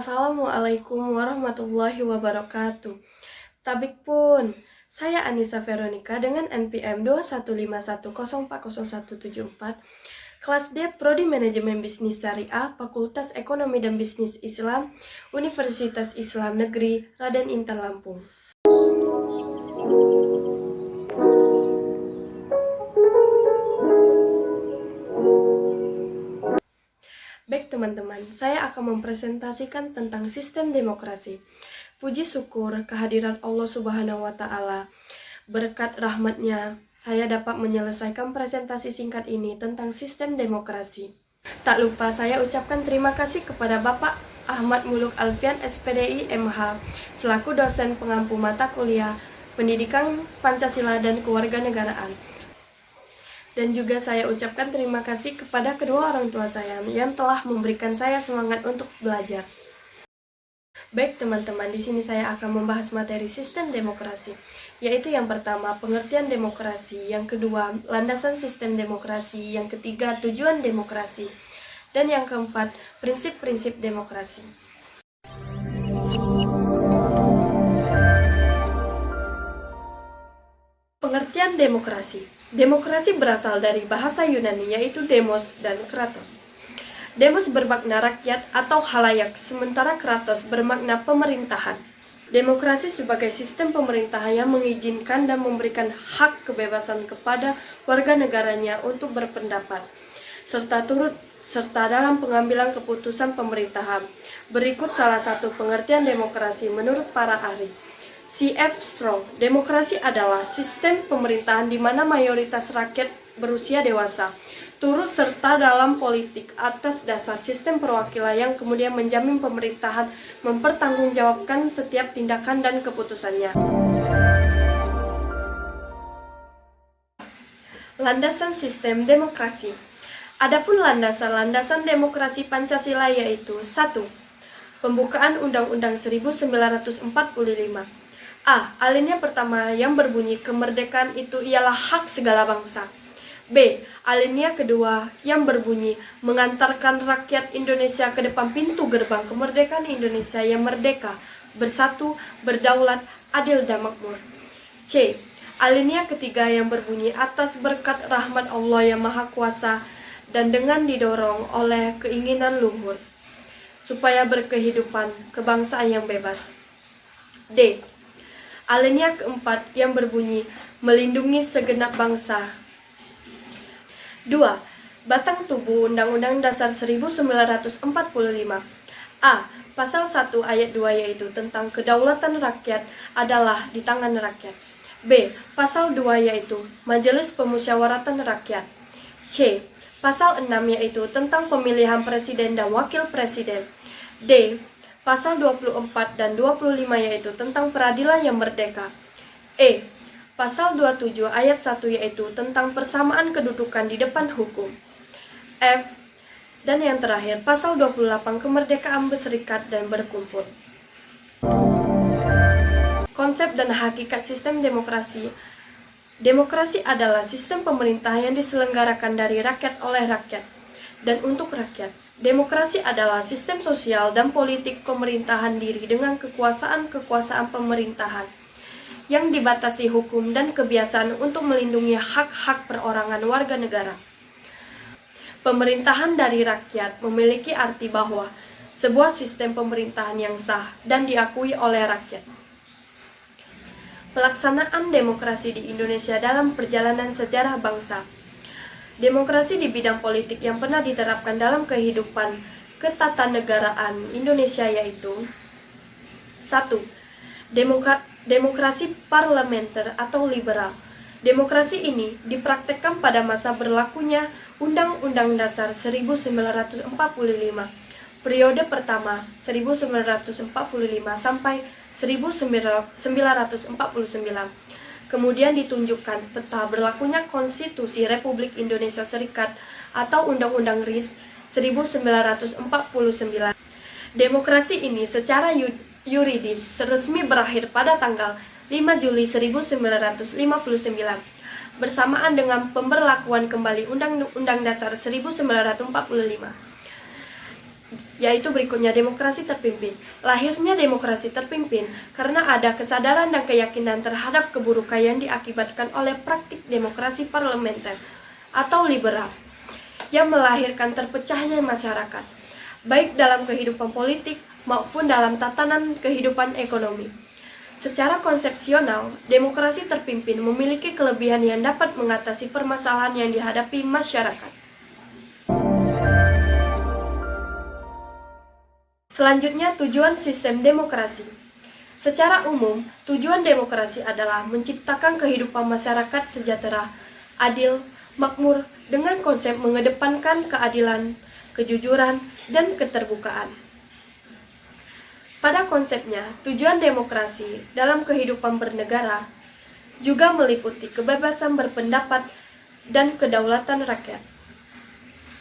Assalamualaikum warahmatullahi wabarakatuh. Tabik pun, saya Anissa Veronica dengan NPM 21510400174, kelas D Prodi Manajemen Bisnis Syariah, Fakultas Ekonomi dan Bisnis Islam, Universitas Islam Negeri Raden Intan Lampung. Baik teman-teman, saya akan mempresentasikan tentang sistem demokrasi. Puji syukur kehadiran Allah Subhanahu wa Ta'ala. Berkat rahmatnya, saya dapat menyelesaikan presentasi singkat ini tentang sistem demokrasi. Tak lupa saya ucapkan terima kasih kepada Bapak Ahmad Muluk Alfian SPDI MH selaku dosen pengampu mata kuliah Pendidikan Pancasila dan Kewarganegaraan. Dan juga saya ucapkan terima kasih kepada kedua orang tua saya yang telah memberikan saya semangat untuk belajar. Baik teman-teman, di sini saya akan membahas materi sistem demokrasi, yaitu yang pertama pengertian demokrasi, yang kedua landasan sistem demokrasi, yang ketiga tujuan demokrasi, dan yang keempat prinsip-prinsip demokrasi. Pengertian demokrasi. Demokrasi berasal dari bahasa Yunani yaitu demos dan kratos. Demos bermakna rakyat atau halayak, sementara kratos bermakna pemerintahan. Demokrasi sebagai sistem pemerintahan yang mengizinkan dan memberikan hak kebebasan kepada warga negaranya untuk berpendapat, serta turut serta dalam pengambilan keputusan pemerintahan. Berikut salah satu pengertian demokrasi menurut para ahli. C.F. Strong, demokrasi adalah sistem pemerintahan di mana mayoritas rakyat berusia dewasa turut serta dalam politik atas dasar sistem perwakilan yang kemudian menjamin pemerintahan mempertanggungjawabkan setiap tindakan dan keputusannya. Landasan sistem demokrasi. Adapun landasan-landasan demokrasi Pancasila yaitu 1. Pembukaan Undang-Undang 1945. A. Alinea pertama yang berbunyi kemerdekaan itu ialah hak segala bangsa. B. Alinea kedua yang berbunyi mengantarkan rakyat Indonesia ke depan pintu gerbang kemerdekaan Indonesia yang merdeka, bersatu, berdaulat, adil dan makmur. C. Alinea ketiga yang berbunyi atas berkat rahmat Allah yang Maha Kuasa dan dengan didorong oleh keinginan luhur supaya berkehidupan kebangsaan yang bebas. D. Alinea keempat yang berbunyi melindungi segenap bangsa. 2. Batang tubuh Undang-Undang Dasar 1945. A. Pasal 1 ayat 2 yaitu tentang kedaulatan rakyat adalah di tangan rakyat. B. Pasal 2 yaitu Majelis Pemusyawaratan Rakyat. C. Pasal 6 yaitu tentang pemilihan presiden dan wakil presiden. D. Pasal 24 dan 25 yaitu tentang peradilan yang merdeka. E. Pasal 27 ayat 1 yaitu tentang persamaan kedudukan di depan hukum. F. Dan yang terakhir, pasal 28 kemerdekaan berserikat dan berkumpul. Konsep dan hakikat sistem demokrasi. Demokrasi adalah sistem pemerintahan yang diselenggarakan dari rakyat oleh rakyat dan untuk rakyat. Demokrasi adalah sistem sosial dan politik pemerintahan diri dengan kekuasaan-kekuasaan pemerintahan yang dibatasi hukum dan kebiasaan untuk melindungi hak-hak perorangan warga negara. Pemerintahan dari rakyat memiliki arti bahwa sebuah sistem pemerintahan yang sah dan diakui oleh rakyat. Pelaksanaan demokrasi di Indonesia dalam perjalanan sejarah bangsa. Demokrasi di bidang politik yang pernah diterapkan dalam kehidupan ketatanegaraan Indonesia yaitu 1. Demokrasi parlementer atau liberal. Demokrasi ini dipraktekkan pada masa berlakunya Undang-Undang Dasar 1945, periode pertama 1945 sampai 1949. Kemudian ditunjukkan peta berlakunya Konstitusi Republik Indonesia Serikat atau Undang-Undang RIS 1949. Demokrasi ini secara yuridis resmi berakhir pada tanggal 5 Juli 1959 bersamaan dengan pemberlakuan kembali Undang-Undang Dasar 1945. yaitu berikutnya demokrasi terpimpin. Lahirnya demokrasi terpimpin karena ada kesadaran dan keyakinan terhadap keburukan yang diakibatkan oleh praktik demokrasi parlementer atau liberal, yang melahirkan terpecahnya masyarakat, baik dalam kehidupan politik maupun dalam tatanan kehidupan ekonomi. Secara konsepsional, demokrasi terpimpin memiliki kelebihan yang dapat mengatasi permasalahan yang dihadapi masyarakat. Selanjutnya, tujuan sistem demokrasi. Secara umum, tujuan demokrasi adalah menciptakan kehidupan masyarakat sejahtera, adil, makmur, dengan konsep mengedepankan keadilan, kejujuran, dan keterbukaan. Pada konsepnya, tujuan demokrasi dalam kehidupan bernegara juga meliputi kebebasan berpendapat dan kedaulatan rakyat.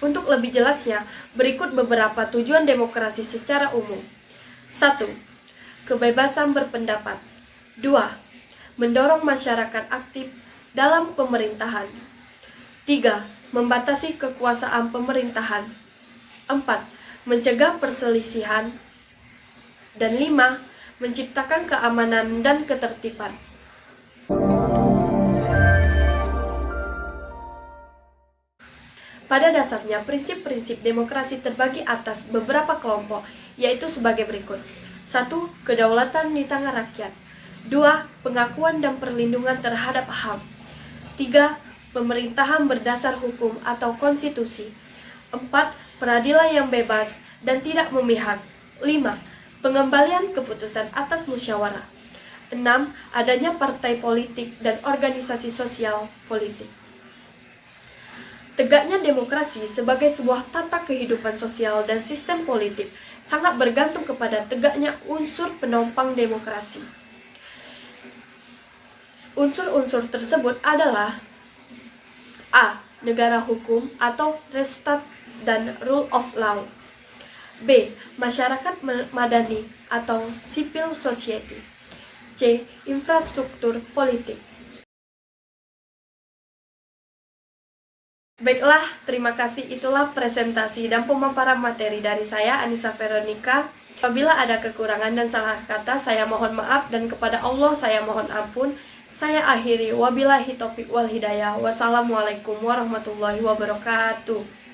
Untuk lebih jelasnya, berikut beberapa tujuan demokrasi secara umum. 1. Kebebasan berpendapat. 2. Mendorong masyarakat aktif dalam pemerintahan. 3. Membatasi kekuasaan pemerintahan. 4. Mencegah perselisihan. Dan 5. Menciptakan keamanan dan ketertiban. Pada dasarnya, prinsip-prinsip demokrasi terbagi atas beberapa kelompok, yaitu sebagai berikut. 1. Kedaulatan di tangan rakyat. 2. Pengakuan dan perlindungan terhadap HAM. 3. Pemerintahan berdasar hukum atau konstitusi. 4. Peradilan yang bebas dan tidak memihak. 5. Pengembalian keputusan atas musyawarah. 6. Adanya partai politik dan organisasi sosial politik. Tegaknya demokrasi sebagai sebuah tata kehidupan sosial dan sistem politik sangat bergantung kepada tegaknya unsur penopang demokrasi. Unsur-unsur tersebut adalah A. Negara hukum atau Rechtsstaat dan Rule of Law. B. Masyarakat madani atau Civil Society. C. Infrastruktur politik. Baiklah, terima kasih. Itulah presentasi dan pemaparan materi dari saya, Anissa Veronica. Apabila ada kekurangan dan salah kata, saya mohon maaf, dan kepada Allah saya mohon ampun. Saya akhiri, wabillahi taufiq wal hidayah. Wassalamualaikum warahmatullahi wabarakatuh.